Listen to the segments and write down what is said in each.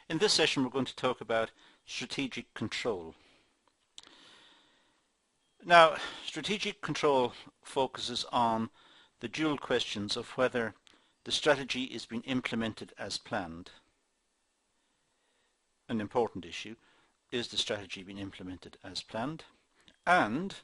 In this session we're going to talk about strategic control. Now, strategic control focuses on the dual questions of whether the strategy is being implemented as planned. An important issue, is the strategy being implemented as planned? And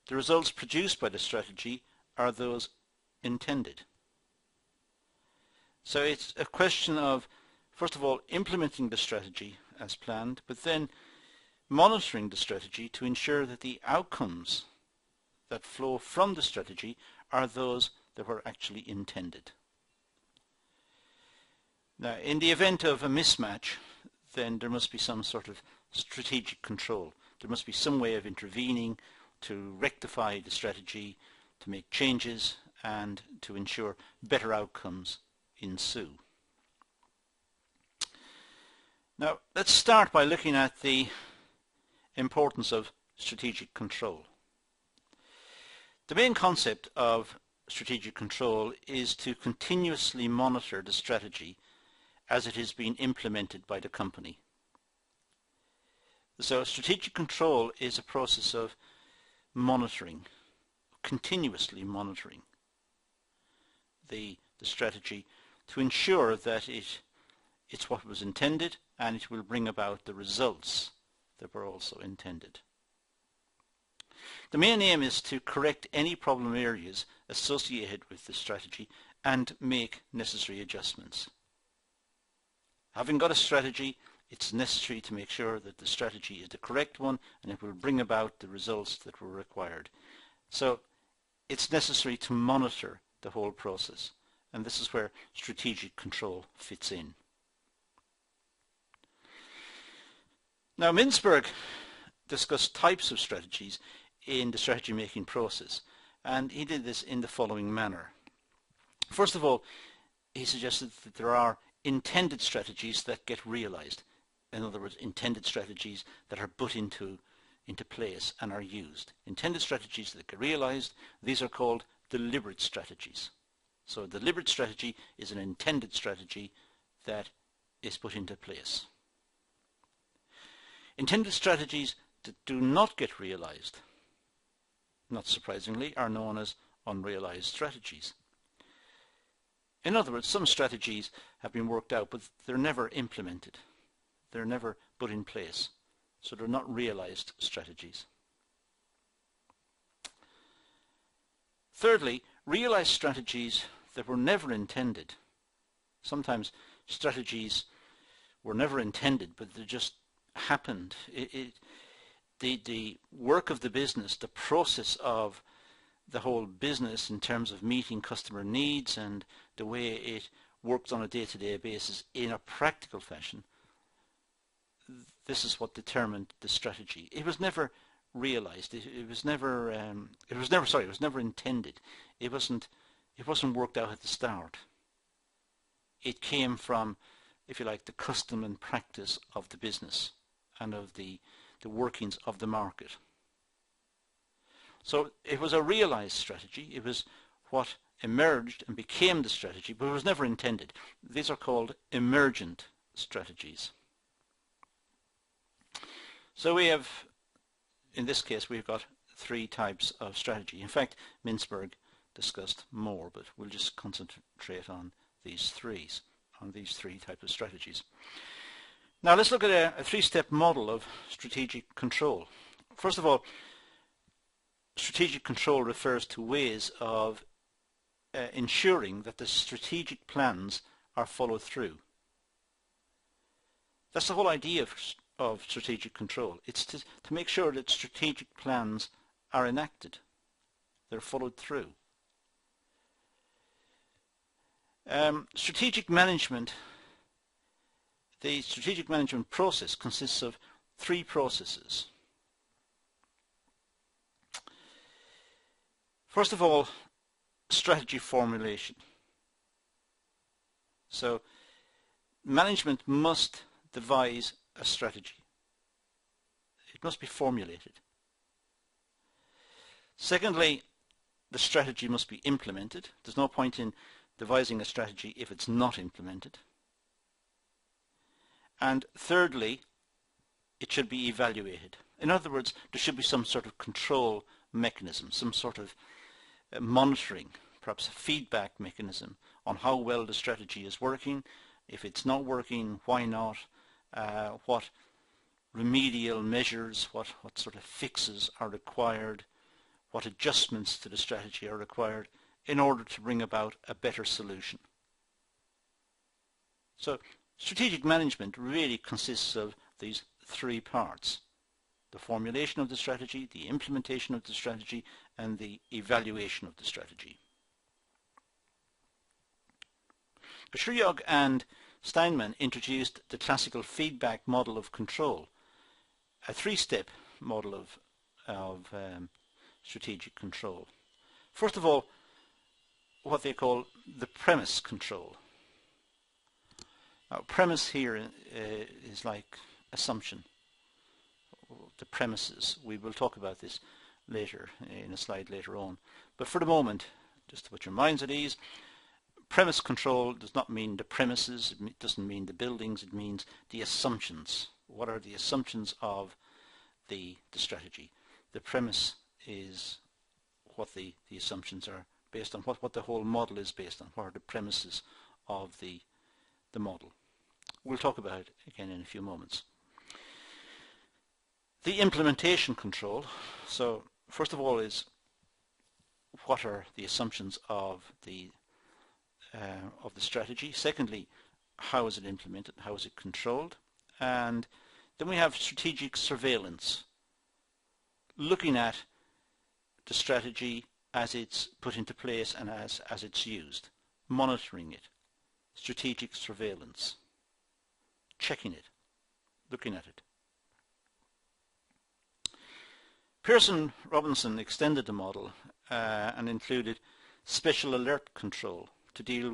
the results produced by the strategy, are those intended? So it's a question of, first of all, implementing the strategy as planned, but then monitoring the strategy to ensure that the outcomes that flow from the strategy are those that were actually intended. Now, in the event of a mismatch, then there must be some sort of strategic control. There must be some way of intervening to rectify the strategy, to make changes, and to ensure better outcomes ensue. Now, let's start by looking at the importance of strategic control. The main concept of strategic control is to continuously monitor the strategy as it is being implemented by the company. So strategic control is a process of monitoring, continuously monitoring the strategy to ensure that it's what was intended and it will bring about the results that were also intended. The main aim is to correct any problem areas associated with the strategy and make necessary adjustments. Having got a strategy, it's necessary to make sure that the strategy is the correct one and it will bring about the results that were required. So it's necessary to monitor the whole process, and this is where strategic control fits in. Now, Mintzberg discussed types of strategies in the strategy making process, and he did this in the following manner. First of all, he suggested that there are intended strategies that get realized. In other words, intended strategies that are put into place and are used. Intended strategies that get realized, these are called deliberate strategies. So a deliberate strategy is an intended strategy that is put into place. Intended strategies that do not get realized, not surprisingly, are known as unrealized strategies. In other words, some strategies have been worked out, but they're never implemented. They're never put in place. So they're not realized strategies. Thirdly, realized strategies that were never intended. Sometimes strategies were never intended, but they just happened. The work of the business, the process of the whole business in terms of meeting customer needs and the way it worked on a day-to-day basis in a practical fashion, this is what determined the strategy. It was never realized. It was never intended. It wasn't worked out at the start. It came from, if you like, the custom and practice of the business and of the workings of the market. So it was a realized strategy. It was what emerged and became the strategy, but it was never intended. These are called emergent strategies. So we have, in this case, we've got three types of strategy. In fact, Mintzberg discussed more, but we'll just concentrate on these three types of strategies. Now let's look at a three-step model of strategic control. First of all, strategic control refers to ways of ensuring that the strategic plans are followed through. That's the whole idea of strategic control. It's to make sure that strategic plans are enacted, they're followed through. Strategic management, the strategic management process consists of three processes. First of all, strategy formulation. So management must devise a strategy. It must be formulated. Secondly, the strategy must be implemented. There's no point in devising a strategy if it's not implemented. And thirdly, it should be evaluated. In other words, there should be some sort of control mechanism, some sort of monitoring, perhaps a feedback mechanism on how well the strategy is working. If it's not working, why not? What remedial measures, what sort of fixes are required, what adjustments to the strategy are required in order to bring about a better solution. So strategic management really consists of these three parts: the formulation of the strategy, the implementation of the strategy, and the evaluation of the strategy. Shriyog and Steinman introduced the classical feedback model of control, a three-step model of strategic control. First of all, what they call the premise control. Now, premise here is like assumption. The premises. We will talk about this later in a slide later on. But for the moment, just to put your minds at ease, premise control does not mean the premises, it doesn't mean the buildings, it means the assumptions. What are the assumptions of the strategy? The premise is what the assumptions are based on, what the whole model is based on, what are the premises of the model. We'll talk about it again in a few moments. The implementation control. So first of all is what are the assumptions of the strategy. Secondly, how is it implemented? How is it controlled? And then we have strategic surveillance, looking at the strategy as it's put into place and as it's used, monitoring it. Strategic surveillance, checking it, looking at it. Pearson Robinson extended the model and included special alert control to deal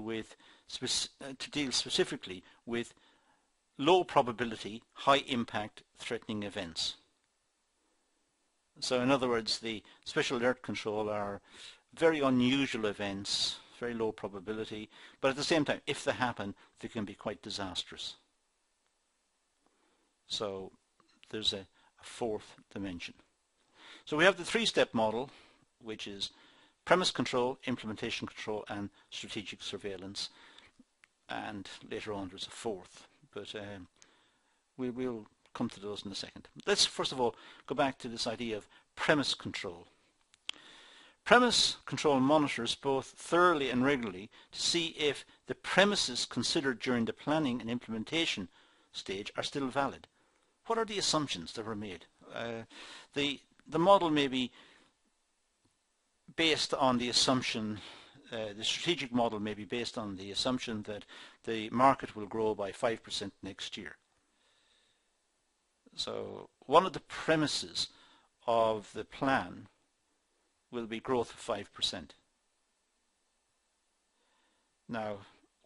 specifically with low probability, high impact threatening events. So in other words, the special alert control are very unusual events, very low probability, but at the same time, if they happen, they can be quite disastrous. So there's a fourth dimension. So we have the three-step model, which is premise control, implementation control, and strategic surveillance. And later on there's a fourth, but we'll come to those in a second. Let's first of all go back to this idea of premise control. Premise control monitors both thoroughly and regularly to see if the premises considered during the planning and implementation stage are still valid. What are the assumptions that were made? The model may be based on the assumption, the strategic model may be based on the assumption that the market will grow by 5% next year. So one of the premises of the plan will be growth of 5%. Now,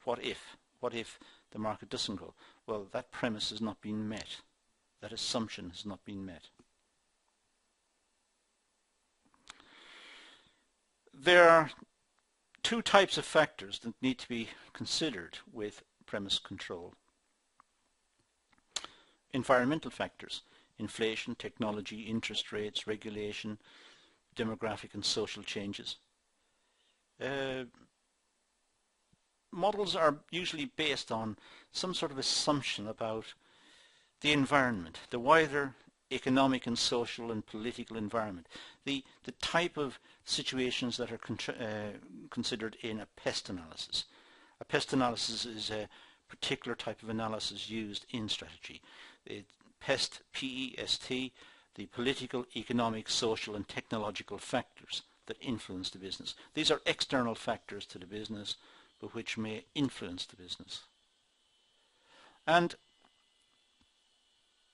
what if the market doesn't grow? Well, that premise has not been met. That assumption has not been met. There are two types of factors that need to be considered with premise control. Environmental factors: inflation, technology, interest rates, regulation, demographic and social changes. Models are usually based on some sort of assumption about the environment, the wider economic and social and political environment, the type of situations that are considered in a pest analysis. A pest analysis is a particular type of analysis used in strategy. PEST, P-E-S-T, the political, economic, social and technological factors that influence the business. These are external factors to the business, but which may influence the business. And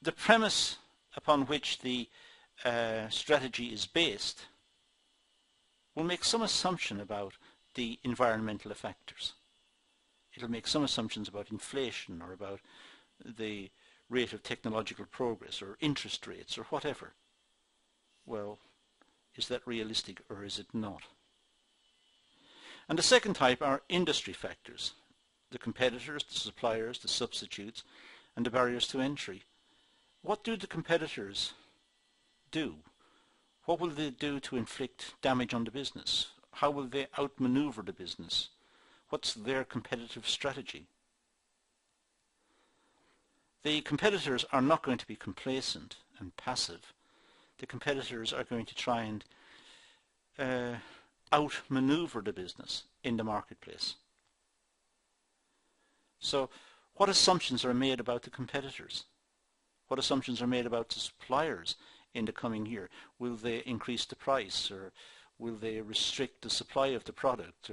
the premise upon which the strategy is based will make some assumption about the environmental factors. It'll make some assumptions about inflation or about the rate of technological progress or interest rates or whatever. Well, is that realistic or is it not? And the second type are industry factors: the competitors, the suppliers, the substitutes, and the barriers to entry. What do the competitors do? What will they do to inflict damage on the business? How will they outmaneuver the business? What's their competitive strategy? The competitors are not going to be complacent and passive. The competitors are going to try and outmaneuver the business in the marketplace. So what assumptions are made about the competitors? What assumptions are made about the suppliers in the coming year? Will they increase the price, or will they restrict the supply of the product?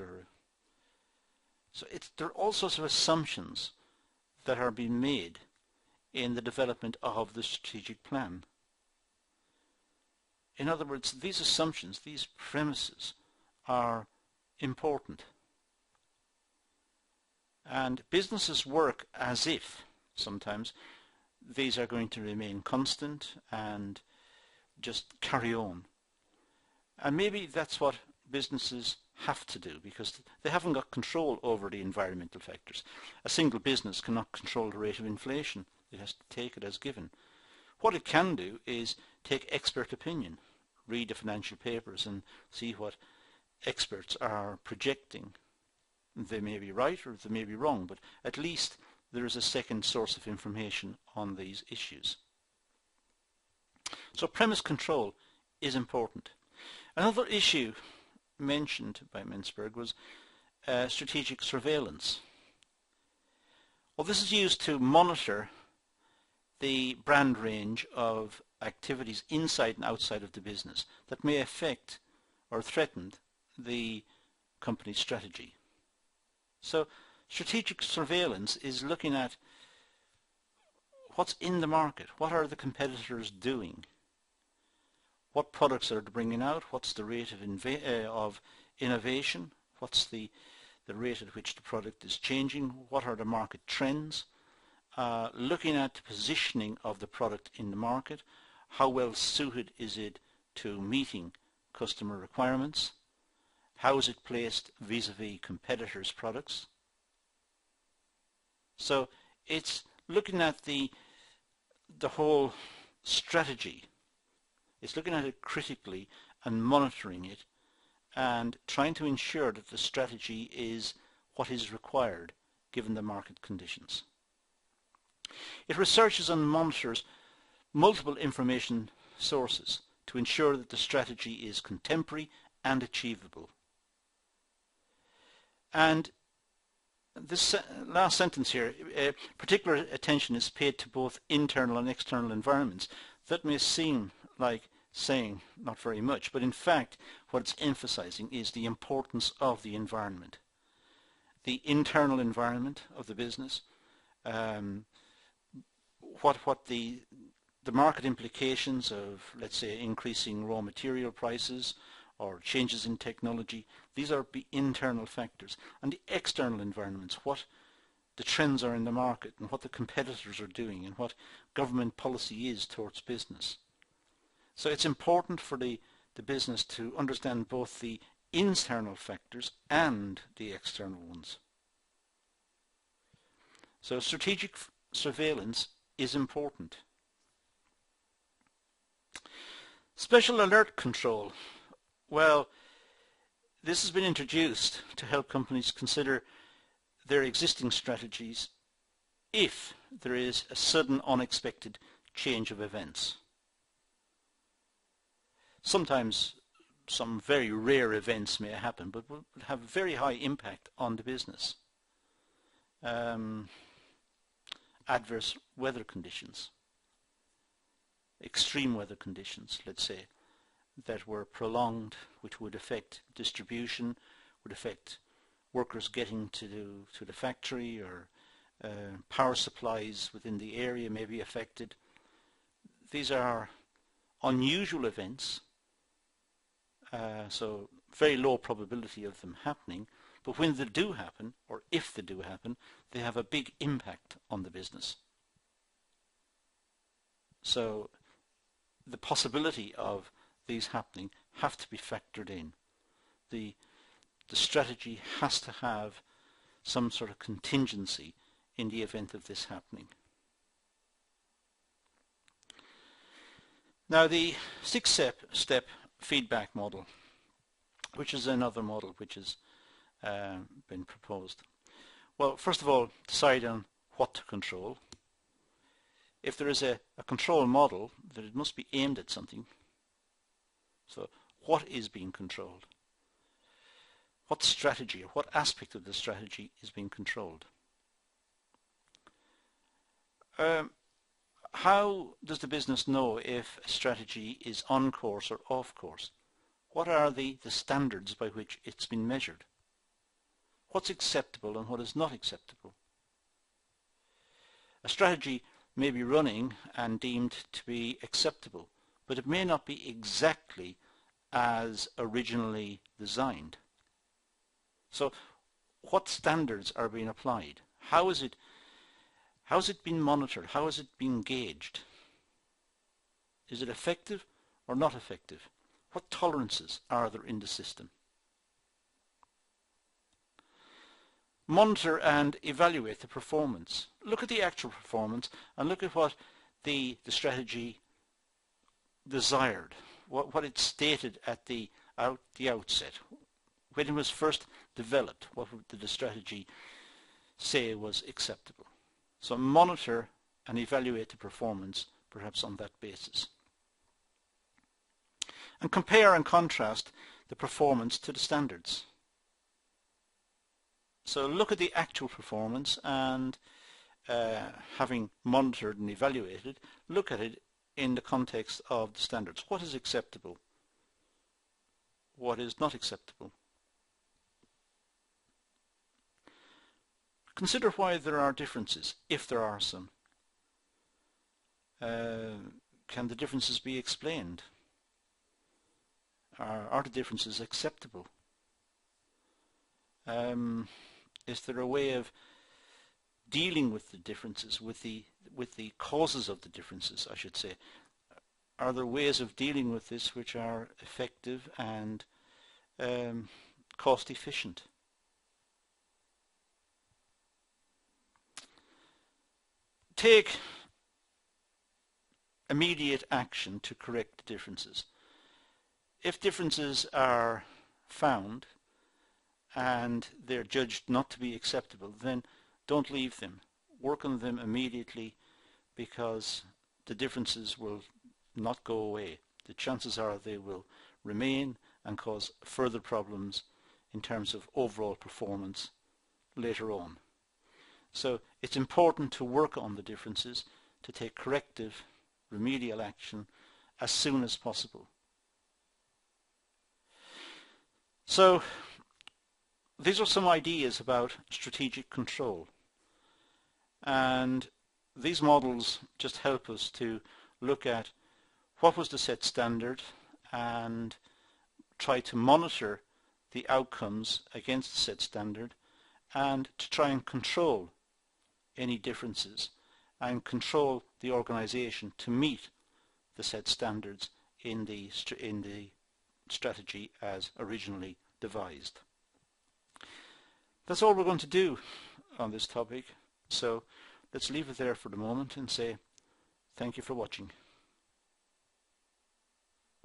So there are all sorts of assumptions that are being made in the development of the strategic plan. In other words, these assumptions, these premises are important. And businesses work as if sometimes these are going to remain constant and just carry on. And maybe that's what businesses have to do, because they haven't got control over the environmental factors. A single business cannot control the rate of inflation. It has to take it as given. What it can do is take expert opinion, read the financial papers and see what experts are projecting. They may be right or they may be wrong, but at least there is a second source of information on these issues. So premise control is important. Another issue mentioned by Mintzberg was strategic surveillance. Well, this is used to monitor the brand range of activities inside and outside of the business that may affect or threaten the company's strategy. So strategic surveillance is looking at what's in the market, what are the competitors doing, what products are they bringing out, what's the rate of innovation, what's the rate at which the product is changing, what are the market trends, looking at the positioning of the product in the market, how well suited is it to meeting customer requirements, how is it placed vis-a-vis competitors' products. So it's looking at the whole strategy. It's looking at it critically and monitoring it and trying to ensure that the strategy is what is required given the market conditions. It researches and monitors multiple information sources to ensure that the strategy is contemporary and achievable. And this last sentence here, particular attention is paid to both internal and external environments. That may seem like saying not very much, but in fact what it's emphasizing is the importance of the environment. The internal environment of the business, what the market implications of, let's say, increasing raw material prices or changes in technology. These are the internal factors. And the external environments, what the trends are in the market and what the competitors are doing and what government policy is towards business. So it's important for the business to understand both the internal factors and the external ones. So strategic surveillance is important. Special alert control. Well, this has been introduced to help companies consider their existing strategies if there is a sudden unexpected change of events. Sometimes some very rare events may happen, but will have very high impact on the business. Adverse weather conditions, extreme weather conditions, let's say, that were prolonged, which would affect distribution, would affect workers getting to the factory, or power supplies within the area may be affected. These are unusual events, so very low probability of them happening, but when they do happen, or if they do happen, they have a big impact on the business. So the possibility of these happening have to be factored in. The strategy has to have some sort of contingency in the event of this happening. Now the 6-step feedback model, which is another model which has been proposed. Well, first of all, decide on what to control. If there is a control model, then it must be aimed at something. So what is being controlled? What strategy or what aspect of the strategy is being controlled? How does the business know if a strategy is on course or off course? What are the standards by which it's been measured? What's acceptable and what is not acceptable? A strategy may be running and deemed to be acceptable, but it may not be exactly as originally designed. So what standards are being applied? How is it being monitored? How is it being gauged? Is it effective or not effective? What tolerances are there in the system? Monitor and evaluate the performance. Look at the actual performance and look at what the strategy desired, what it stated at the outset. When it was first developed, what did the strategy say was acceptable? So monitor and evaluate the performance perhaps on that basis. And compare and contrast the performance to the standards. So look at the actual performance and having monitored and evaluated, look at it in the context of the standards. What is acceptable? What is not acceptable? Consider why there are differences, if there are some. Can the differences be explained? Are the differences acceptable? Is there a way of dealing with the differences, with the causes of the differences, I should say? Are there ways of dealing with this which are effective and cost efficient? Take immediate action to correct the differences. If differences are found and they're judged not to be acceptable, then don't leave them. Work on them immediately, because the differences will not go away. The chances are they will remain and cause further problems in terms of overall performance later on. So it's important to work on the differences, to take corrective remedial action as soon as possible. So these are some ideas about strategic control, and these models just help us to look at what was the set standard and try to monitor the outcomes against the set standard, and to try and control any differences and control the organization to meet the set standards in the strategy as originally devised. That's all we're going to do on this topic, so let's leave it there for the moment and say thank you for watching.